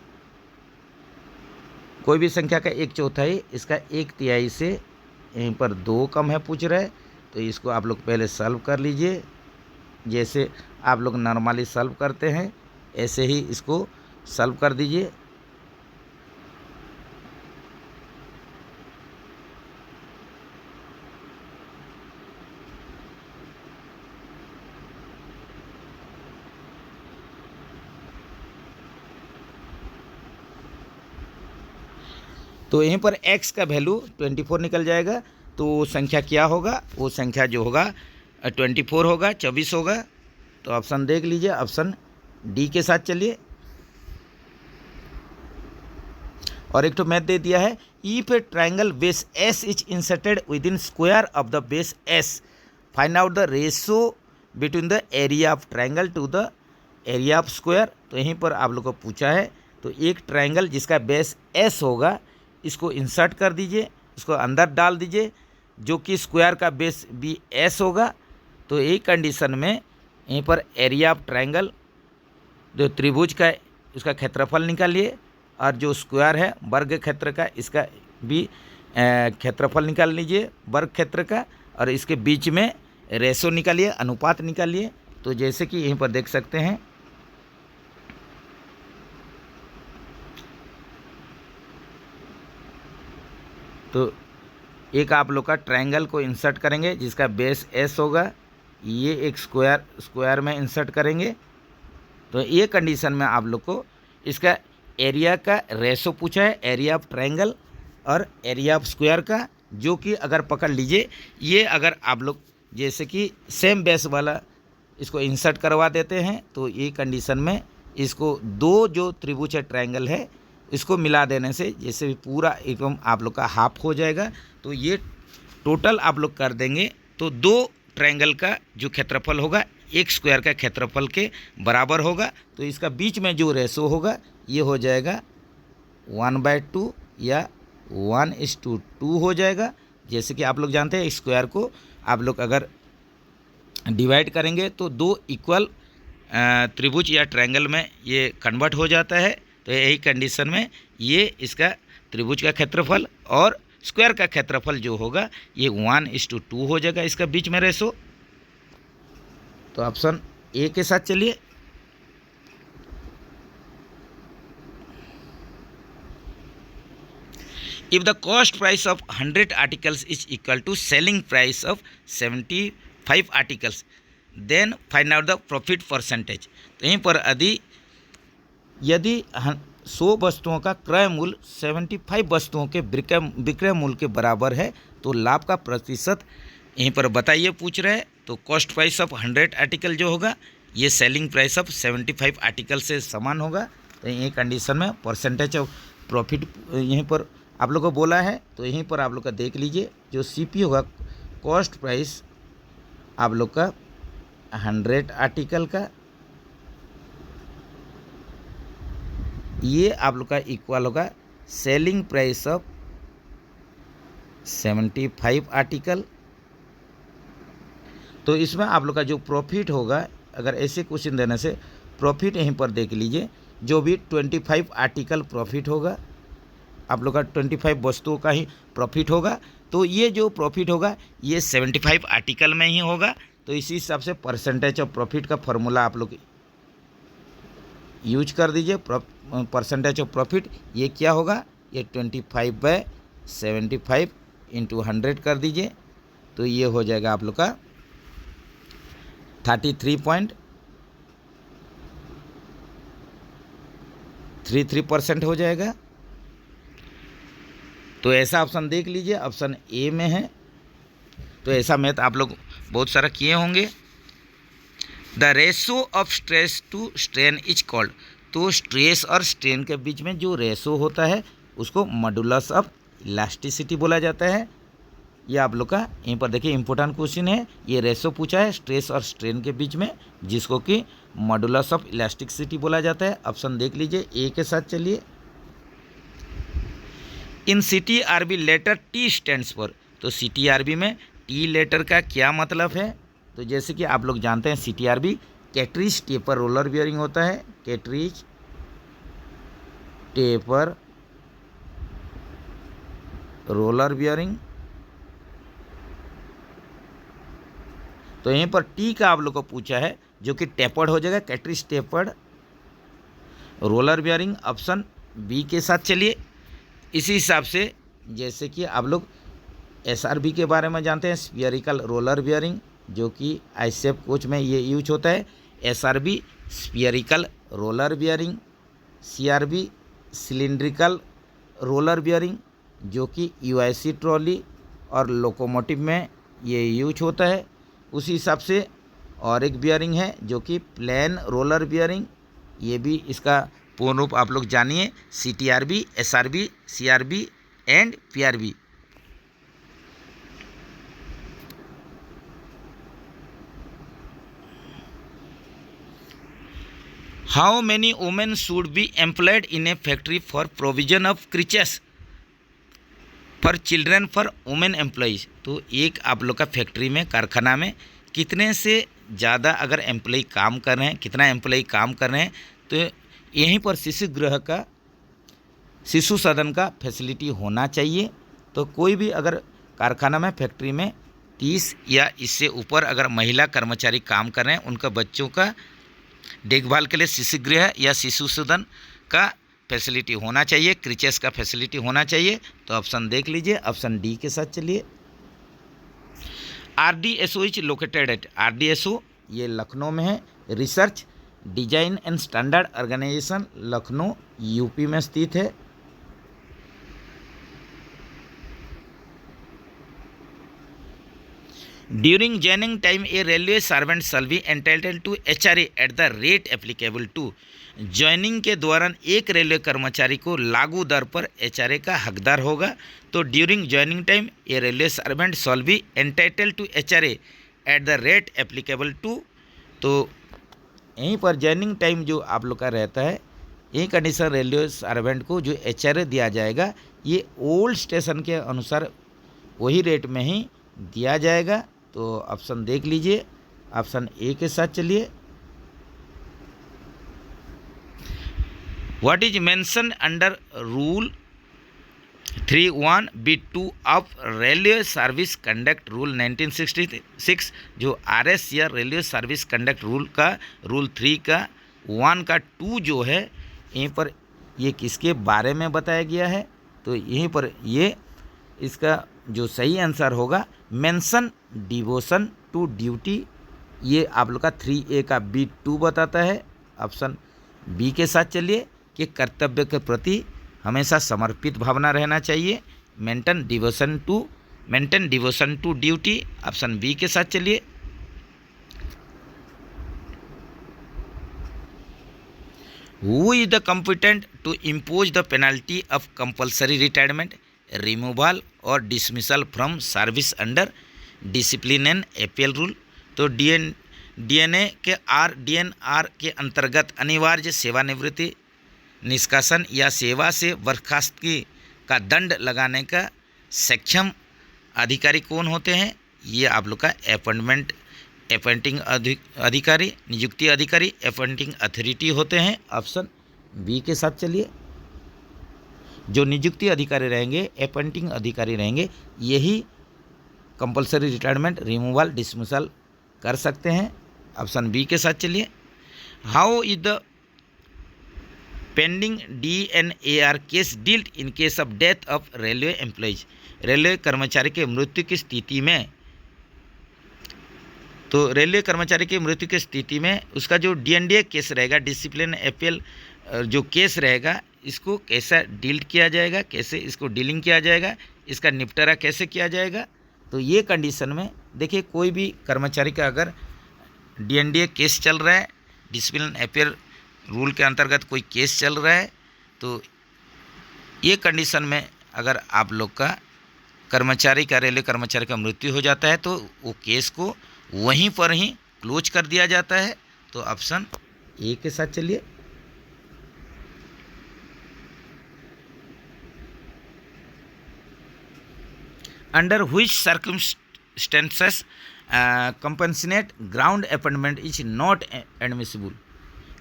कोई भी संख्या का 1/4 इसका 1/3 से यहीं पर 2 कम है पूछ रहा है, तो इसको आप लोग पहले सॉल्व कर लीजिए। जैसे आप लोग नॉर्मली सॉल्व करते हैं ऐसे ही इसको सॉल्व कर दीजिए। तो यहीं पर x का वैल्यू 24 निकल जाएगा, तो संख्या क्या होगा, वो संख्या जो होगा 24 होगा, 24 होगा। तो ऑप्शन देख लीजिए, ऑप्शन डी के साथ चलिए। और एक तो मैथ दे दिया है, if a triangle base S is inserted within square of the base S, find out the ratio between the area of triangle to the area of square. तो यहीं पर आप लोग को पूछा है, तो एक ट्राइंगल जिसका बेस एस होगा इसको इंसर्ट कर दीजिए, इसको अंदर डाल दीजिए, जो कि स्क्वायर का बेस भी एस होगा। तो यही कंडीशन में यहीं पर एरिया ऑफ ट्राइंगल जो त्रिभुज का उसका क्षेत्रफल निकालिए, और जो स्क्वायर है वर्ग क्षेत्र का इसका भी क्षेत्रफल निकाल लीजिए वर्ग क्षेत्र का, और इसके बीच में रेशो निकालिए, अनुपात निकालिए। तो जैसे कि यहीं पर देख सकते हैं तो एक आप लोग का ट्रायंगल को इंसर्ट करेंगे जिसका बेस एस होगा, ये एक स्क्वायर में इंसर्ट करेंगे। तो ये कंडीशन में आप लोग को इसका एरिया का रेशो पूछा है, एरिया ऑफ ट्रायंगल और एरिया ऑफ स्क्वायर का, जो कि अगर पकड़ लीजिए ये अगर आप लोग जैसे कि सेम बेस वाला इसको इंसर्ट करवा देते हैं तो ये कंडीशन में इसको दो जो त्रिभुज है ट्रायंगल है इसको मिला देने से जैसे भी पूरा एकदम आप लोग का हाफ हो जाएगा। तो ये टोटल आप लोग कर देंगे तो दो ट्रायंगल का जो क्षेत्रफल होगा एक स्क्वायर का क्षेत्रफल के बराबर होगा। तो इसका बीच में जो रेशो होगा ये हो जाएगा 1/2 या 1:2 हो जाएगा। जैसे कि आप लोग जानते हैं स्क्वायर को आप लोग अगर डिवाइड करेंगे तो दो इक्वल त्रिभुज या ट्रायंगल में ये कन्वर्ट हो जाता है। तो यही कंडीशन में ये इसका त्रिभुज का क्षेत्रफल और स्क्वायर का क्षेत्रफल जो होगा ये 1:2 हो जाएगा इसका बीच में रेशो। तो ऑप्शन ए के साथ चलिए। If the cost price of 100 articles is equal to selling price of 75 articles, then find out the profit percentage। तो यहीं पर यदि 100 वस्तुओं का क्रय मूल्य 75 वस्तुओं के विक्रय मूल्य के बराबर है तो लाभ का प्रतिशत यहीं पर बताइए पूछ रहे हैं। तो कॉस्ट प्राइस ऑफ 100 आर्टिकल जो होगा ये सेलिंग प्राइस ऑफ 75 आर्टिकल से समान होगा। तो यही कंडीशन में परसेंटेज ऑफ प्रॉफिट यहीं पर आप लोग को बोला है। तो यहीं पर आप लोग का देख लीजिए जो सीपी होगा कॉस्ट प्राइस आप लोग का 100 आर्टिकल का ये आप लोग का इक्वल होगा सेलिंग प्राइस ऑफ 75 आर्टिकल। तो इसमें आप लोग का जो प्रॉफिट होगा अगर ऐसे क्वेश्चन देने से प्रॉफिट यहीं पर देख लीजिए जो भी 25 आर्टिकल प्रॉफिट होगा आप लोग का 25 वस्तुओं का ही प्रॉफिट होगा। तो ये जो प्रॉफिट होगा ये 75 आर्टिकल में ही होगा। तो इसी हिसाब से परसेंटेज ऑफ प्रॉफिट का फॉर्मूला आप लोग यूज कर दीजिए। परसेंटेज ऑफ प्रॉफिट ये क्या होगा ये 25/75 इंटू 100 कर दीजिए। तो ये हो जाएगा आप लोग का 33.33% हो जाएगा। तो ऐसा ऑप्शन देख लीजिए ऑप्शन ए में है। तो ऐसा मैथ आप लोग बहुत सारा किए होंगे। The ratio of stress to strain is called. तो स्ट्रेस और स्ट्रेन के बीच में जो रेशो होता है उसको मॉडुलस ऑफ इलास्टिसिटी बोला जाता है। ये आप लोग का यहीं पर देखिए इंपॉर्टेंट क्वेश्चन है। ये रेशो पूछा है स्ट्रेस और स्ट्रेन के बीच में जिसको कि मॉडुलस ऑफ इलास्टिसिटी बोला जाता है। ऑप्शन देख लीजिए ए के साथ चलिए। In CTRB letter T stands for. तो CTRB में टी लेटर का क्या मतलब है। तो जैसे कि आप लोग जानते हैं CTRB कैट्रिज टेपर रोलर बियरिंग होता है। कैट्रिज टेपर रोलर बियरिंग। तो यहीं पर टी का आप लोग को पूछा है जो कि टेपर्ड हो जाएगा cartridge tapered roller bearing. Option B के साथ चलिए। इसी हिसाब से जैसे कि आप लोग SRB के बारे में जानते हैं स्फीयरिकल रोलर बियरिंग जो कि आईसेफ कोच में ये यूज होता है। SRB spherical roller bearing, CRB cylindrical roller bearing जो कि UIC ट्रॉली और लोकोमोटिव में ये यूज होता है। उसी हिसाब से और एक बियरिंग है जो कि प्लेन रोलर बियरिंग। ये भी इसका पूर्ण रूप आप लोग जानिए CTRB, SRB, CRB and PRB। How many women should be employed in a factory for provision of creches for children for women employees. तो एक आप लोग का फैक्ट्री में कारखाना में कितने से ज़्यादा अगर एम्प्लॉय काम कर रहे हैं कितना एम्प्लॉय काम कर रहे हैं तो यहीं पर शिशु सदन का फैसिलिटी होना चाहिए। तो कोई भी अगर कारखाना में फैक्ट्री में 30 या इससे ऊपर अगर महिला कर्मचारी काम कर रहे हैं उनका बच्चों का देखभाल के लिए शिशु गृह या शिशु सदन का फैसिलिटी होना चाहिए, क्रीचेस का फैसिलिटी होना चाहिए। तो ऑप्शन देख लीजिए, ऑप्शन डी के साथ चलिए। RDSO is located at, RDSO ये लखनऊ में है। Research design and standard organization Lucknow UP में स्थित है। During joining time a railway servant shall be entitled to HRA at the rate applicable to, joining के दौरान एक रेलवे कर्मचारी को लागू दर पर HRA का हकदार होगा। तो during joining time a railway servant shall be entitled to HRA at the rate applicable to. तो यहीं पर ज्वाइनिंग टाइम जो आप लोग का रहता है, यही कंडीशन रेलवे सर्वेंट को जो HRA दिया जाएगा ये ओल्ड स्टेशन के अनुसार वही रेट में ही दिया जाएगा। तो ऑप्शन देख लीजिए, ऑप्शन ए के साथ चलिए। What is mention under rule 3(1)(b)(2) of railway service conduct rule 1966, जो RS या रेलवे सर्विस कंडक्ट रूल का रूल 3 का 1 का 2 जो है, यहीं पर ये किसके बारे में बताया गया है। तो यहीं पर ये इसका जो सही आंसर होगा मेंशन डिवोशन टू ड्यूटी, ये आप लोग का 3A का B2 बताता है। ऑप्शन बी के साथ चलिए कि कर्तव्य के प्रति हमेशा समर्पित भावना रहना चाहिए। Maintain devotion to duty, option B के साथ चलिए। Who is the competent to impose the penalty of compulsory retirement, removal और dismissal from service under discipline and appeal rule. तो DNR के अंतर्गत अनिवार्य सेवानिवृत्ति, निष्कासन या सेवा से बर्खास्तगी का दंड लगाने का सक्षम अधिकारी कौन होते हैं? ये आप लोग का अपॉइंटिंग अधिकारी, नियुक्ति अधिकारी, अपॉइंटिंग अथॉरिटी होते हैं। ऑप्शन बी के साथ चलिए। जो नियुक्ति अधिकारी रहेंगे, अपॉइंटिंग अधिकारी रहेंगे, यही कंपलसरी रिटायरमेंट, रिमूवल, डिसमिसल कर सकते हैं। ऑप्शन बी के साथ चलिए। How is the pending DNAR case dealt in case of death of railway employees, railway कर्मचारी के मृत्यु की स्थिति में। तो रेलवे कर्मचारी की मृत्यु की स्थिति में उसका जो DNDA केस रहेगा, डिसिप्लिन अपील जो केस रहेगा, इसको कैसा डील किया जाएगा, कैसे इसको डीलिंग किया जाएगा, इसका निपटारा कैसे किया जाएगा। तो ये कंडीशन में देखिए, कोई भी कर्मचारी का अगर DNDA केस चल रहा है, डिसिप्लिन अपील रूल के अंतर्गत कोई केस चल रहा है, तो ये कंडीशन में अगर आप लोग का कर्मचारी का, रेलवे कर्मचारी का मृत्यु हो जाता है, तो वो केस को वहीं पर ही क्लोज कर दिया जाता है। तो ऑप्शन ए के साथ चलिए। Under which circumstances compensate ground appointment is not admissible,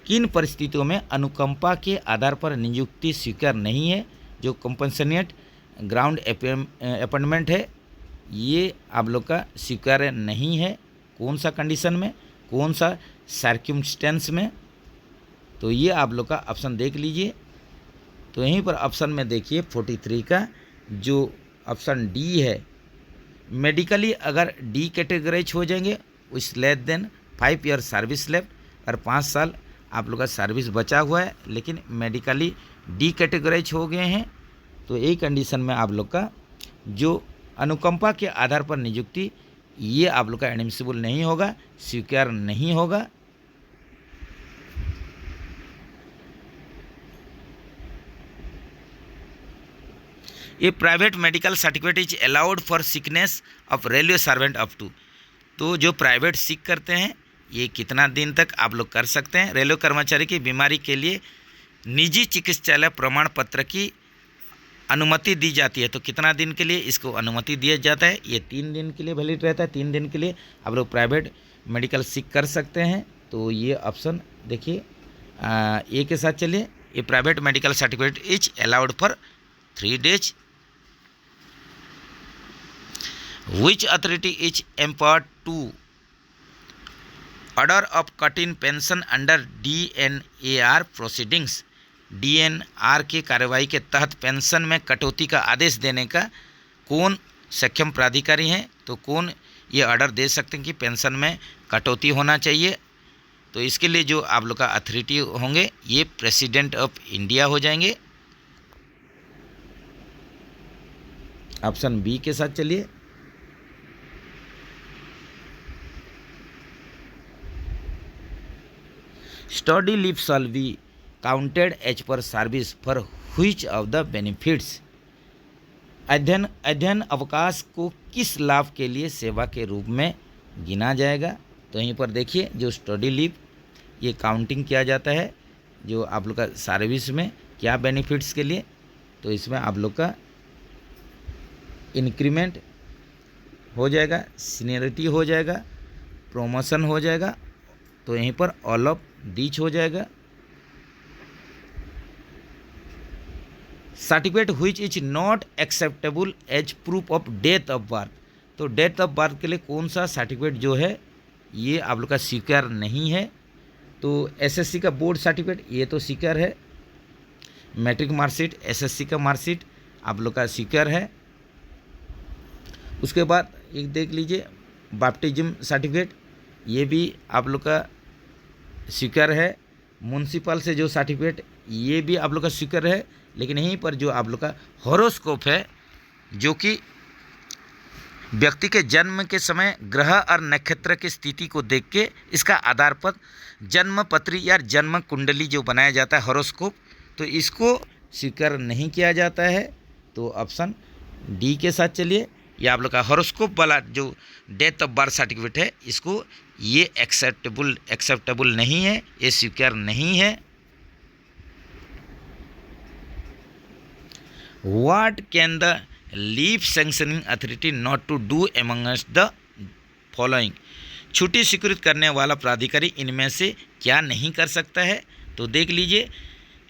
किन परिस्थितियों में अनुकंपा के आधार पर नियुक्ति स्वीकार नहीं है। जो कंपनसेट ग्राउंड अपॉइंटमेंट है, ये आप लोग का स्वीकार्य नहीं है। कौन सा कंडीशन में, कौन सा सर्कमस्टेंस में, तो ये आप लोग का ऑप्शन देख लीजिए। तो यहीं पर ऑप्शन में देखिए 43 का जो ऑप्शन डी है, मेडिकली अगर डी कैटेगराइज हो जाएंगे, उस less than 5 year service left, और 5 साल आप लोग का सर्विस बचा हुआ है, लेकिन मेडिकली डी कैटेगराइज हो गए हैं। तो यही कंडीशन में आप लोग का जो अनुकंपा के आधार पर नियुक्ति, ये आप लोग का एडमिसिबल नहीं होगा, स्वीकार नहीं होगा। ये private medical certificate is allowed for sickness of railway servant up to, तो जो प्राइवेट सिक करते हैं, ये कितना दिन तक आप लोग कर सकते हैं। रेलवे कर्मचारी की बीमारी के लिए निजी चिकित्सालय प्रमाण पत्र की अनुमति दी जाती है, तो कितना दिन के लिए इसको अनुमति दिया जाता है? ये 3 दिन के लिए वैलिड रहता है। 3 दिन के लिए आप लोग प्राइवेट मेडिकल सिक कर सकते हैं। तो ये ऑप्शन देखिए ए के साथ चलिए। ये private medical certificate is allowed for 3 days। Which authority is empowered to order of cut-in pension under DNAR proceedings? DNR के कार्रवाई के तहत पेंशन में कटौती का आदेश देने का कौन सक्षम प्राधिकारी हैं? तो कौन ये ऑर्डर दे सकते हैं कि पेंशन में कटौती होना चाहिए? तो इसके लिए जो आप लोग का अथॉरिटी होंगे ये प्रेसिडेंट ऑफ इंडिया हो जाएंगे। ऑप्शन बी के साथ चलिए। Study leave shall be counted as per service for which of the benefits? अध्ययन अवकाश को किस लाभ के लिए सेवा के रूप में गिना जाएगा? तो यहीं पर देखिए जो स्टडी लीव ये काउंटिंग किया जाता है जो आप लोग का सर्विस में क्या बेनिफिट्स के लिए। तो इसमें आप लोग का इंक्रीमेंट हो जाएगा, सीनियरिटी हो जाएगा, प्रमोशन हो जाएगा। तो यहीं पर ऑल ऑफ दीज हो जाएगा। Certificate which is not acceptable as proof of death of birth? तो डेथ ऑफ बर्थ के लिए कौन सा सर्टिफिकेट जो है ये आप लोग का स्वीकार नहीं है? तो एसएससी का बोर्ड सर्टिफिकेट ये तो स्वीकार है, मैट्रिक मार्कशीट, एसएससी का मार्कशीट आप लोग का स्वीकार है। उसके बाद एक देख लीजिए बैप्टिज्म सर्टिफिकेट, ये भी आप लोग का स्वीकार है। म्युनिसिपल से जो सर्टिफिकेट ये भी आप लोग का स्वीकार है। लेकिन यहीं पर जो आप लोग का हॉरोस्कोप है जो कि व्यक्ति के जन्म के समय ग्रह और नक्षत्र की स्थिति को देख के इसका आधार पर जन्म पत्री या जन्म कुंडली जो बनाया जाता है हॉरोस्कोप, तो इसको स्वीकार नहीं किया जाता है। तो ऑप्शन डी के साथ चलिए। ये आप लोग का हॉरोस्कोप वाला जो डेथ ऑफ बर्थ सर्टिफिकेट है इसको ये एक्सेप्टेबल नहीं है, ये स्वीकार नहीं है। What can the leave sanctioning authority not to do amongst the following? छुट्टी स्वीकृत करने वाला प्राधिकारी इनमें से क्या नहीं कर सकता है? तो देख लीजिए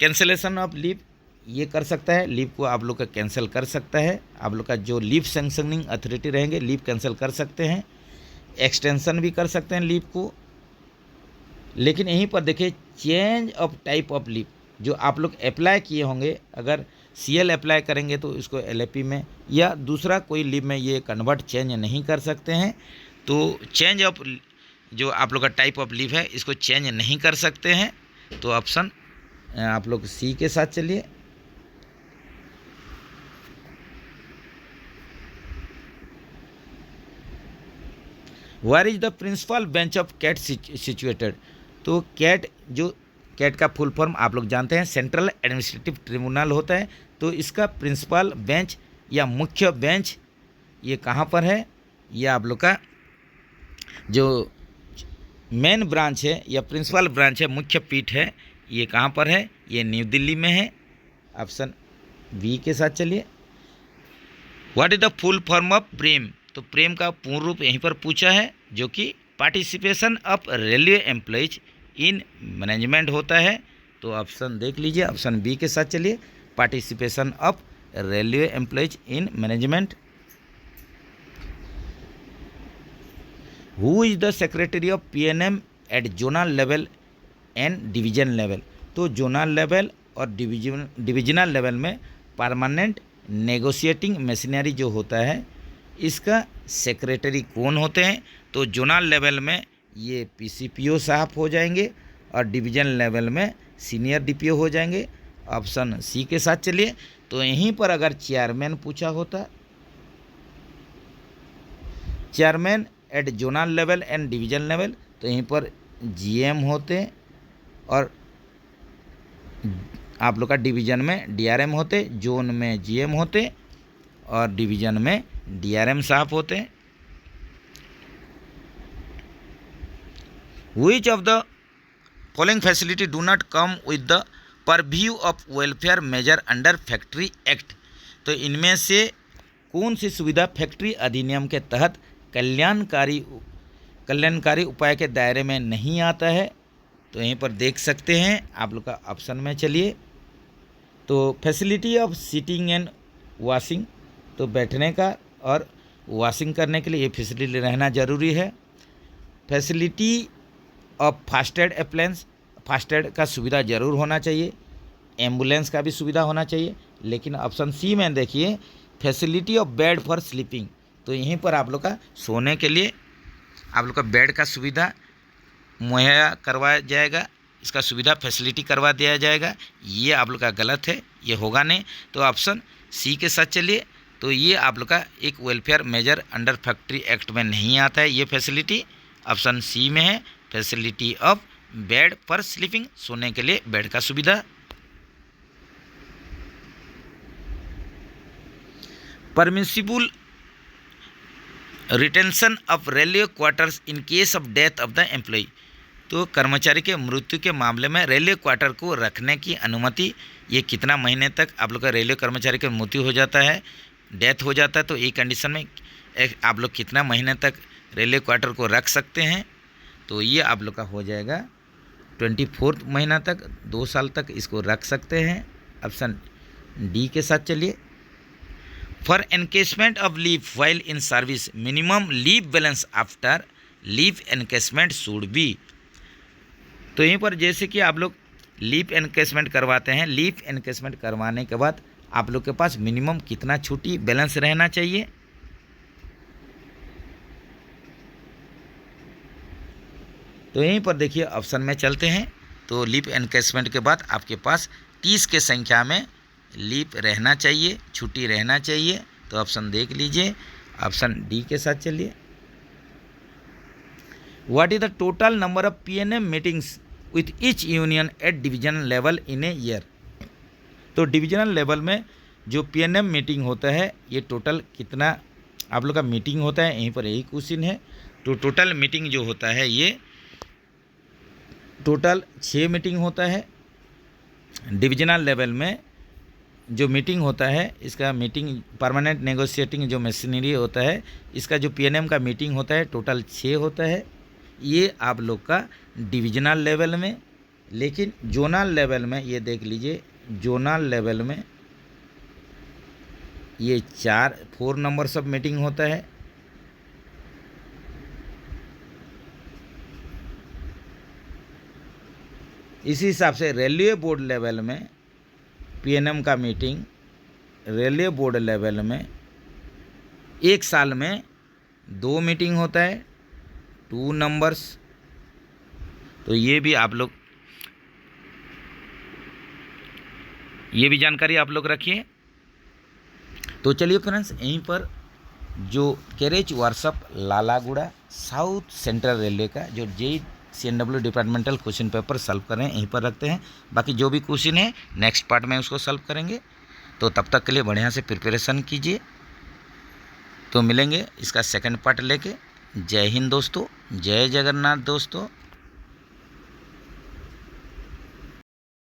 कैंसलेशन ऑफ लीव ये कर सकता है, लीव को आप लोग का कैंसिल कर सकता है। आप लोग का जो लीव सैंक्शनिंग अथॉरिटी रहेंगे लीव कैंसिल कर सकते हैं, एक्सटेंशन भी कर सकते हैं लीव को। लेकिन यहीं पर देखिए change of type of leave जो आप लोग अप्लाई किए होंगे, अगर CL अप्लाई करेंगे तो इसको LAP में या दूसरा कोई लीव में ये कन्वर्ट चेंज नहीं कर सकते हैं। तो चेंज ऑफ जो आप लोग का टाइप ऑफ लीव है इसको चेंज नहीं कर सकते हैं। तो ऑप्शन आप लोग C के साथ चलिए। Where is the principal bench of CAT situated? तो कैट का फुल फॉर्म आप लोग जानते हैं, सेंट्रल एडमिनिस्ट्रेटिव ट्रिब्यूनल होता है। तो इसका प्रिंसिपल बेंच या मुख्य बेंच ये कहाँ पर है? ये आप लोग का जो मेन ब्रांच है या प्रिंसिपल ब्रांच है, मुख्य पीठ है, ये कहाँ पर है? ये न्यू दिल्ली में है। ऑप्शन बी के साथ चलिए। What is the full form of PREM? तो प्रेम का पूर्ण रूप यहीं पर पूछा है जो कि participation of railway employees in management होता है। तो ऑप्शन देख लीजिए, ऑप्शन बी के साथ चलिए, participation of railway employees in management. Who is the secretary of PNM at zonal level and division level? तो जोनल लेवल और डिविजनल लेवल में परमानेंट नेगोशिएटिंग मशीनरी जो होता है इसका सेक्रेटरी कौन होते हैं? तो जोनल लेवल में ये PCPO साहब हो जाएंगे और डिवीजन लेवल में सीनियर DPO हो जाएंगे। ऑप्शन सी के साथ चलिए। तो यहीं पर अगर चेयरमैन पूछा होता, chairman at zonal level and division level, तो यहीं पर GM होते और आप लोग का डिवीजन में DRM होते, जोन में GM होते और डिवीजन में DRM साहब होते हैं। Which of the following facility do not come with the purview of welfare measure under factory act? तो इनमें से कौन सी सुविधा फैक्ट्री अधिनियम के तहत कल्याणकारी उपाय के दायरे में नहीं आता है? तो यहीं पर देख सकते हैं आप लोग का ऑप्शन में चलिए। तो facility of seating and washing, तो बैठने का और वॉशिंग करने के लिए ये फैसिलिटी रहना ज़रूरी है। Facility of first aid appliance, first aid का सुविधा ज़रूर होना चाहिए। एम्बुलेंस का भी सुविधा होना चाहिए। लेकिन ऑप्शन सी में देखिए facility of bed for sleeping, तो यहीं पर आप लोग का सोने के लिए आप लोग का बेड का सुविधा मुहैया करवाया जाएगा, इसका सुविधा फैसिलिटी करवा दिया जाएगा। ये आप लोग का गलत है, ये होगा नहीं। तो ऑप्शन सी के साथ चलिए। तो ये आप लोग का एक welfare measure under factory act में नहीं आता है ये फैसिलिटी। ऑप्शन सी में है facility of bed for sleeping, सोने के लिए बेड का सुविधा। Permissible retention of railway quarters in case of death of the employee, तो कर्मचारी के मृत्यु के मामले में रेलवे क्वार्टर को रखने की अनुमति, ये कितना महीने तक आप लोग का रेलवे कर्मचारी का मृत्यु हो जाता है, डेथ हो जाता है, तो ये कंडीशन में आप लोग कितना महीने तक रेलवे क्वार्टर को रख सकते हैं। तो ये आप लोग का हो जाएगा 24 महीना तक, 2 साल तक इसको रख सकते हैं। ऑप्शन डी के साथ चलिए। For encashment of leave while in service minimum leave balance after leave encashment should be, तो यहीं पर जैसे कि आप लोग लीव एनकेसमेंट करवाते हैं, लीव एनकेसमेंट करवाने के बाद आप लोग के पास मिनिमम कितना छुट्टी बैलेंस रहना चाहिए। तो यहीं पर देखिए ऑप्शन में चलते हैं। तो लीव एनकेसमेंट के बाद आपके पास 30 के संख्या में लीव रहना चाहिए, छुट्टी रहना चाहिए। तो ऑप्शन देख लीजिए, ऑप्शन डी के साथ चलिए। What is the total number of PNM meetings with each union at divisional level in a year, तो डिविजनल लेवल में जो PNM मीटिंग होता है ये टोटल कितना आप लोग का मीटिंग होता है, यहीं पर यही क्वेश्चन है। तो टोटल मीटिंग जो होता है ये टोटल 6 मीटिंग होता है। डिविजनल लेवल में जो मीटिंग होता है इसका मीटिंग परमानेंट नेगोशिएटिंग जो मशीनरी होता है, इसका जो PNM का मीटिंग होता है टोटल 6 होता है। ये आप लोग का डिविजनल लेवल में। लेकिन जोनल लेवल में ये देख लीजिए, जोनल लेवल में ये 4 नंबर सब मीटिंग होता है। इसी हिसाब से रेलवे बोर्ड लेवल में PNM का मीटिंग रेलवे बोर्ड लेवल में 1 साल में 2 मीटिंग होता है, 2 नंबर्स। तो ये भी आप लोग ये भी जानकारी आप लोग रखिए। तो चलिए फ्रेंड्स, यहीं पर जो carriage workshop Lalaguda south central railway का जो JCNW departmental question paper solve करें यहीं पर रखते हैं। बाकी जो भी क्वेश्चन है नेक्स्ट पार्ट में उसको सॉल्व करेंगे। तो तब तक के लिए बढ़िया से प्रिपरेशन कीजिए। तो मिलेंगे इसका सेकंड पार्ट लेके। जय हिंद दोस्तों, जय जगन्नाथ दोस्तों।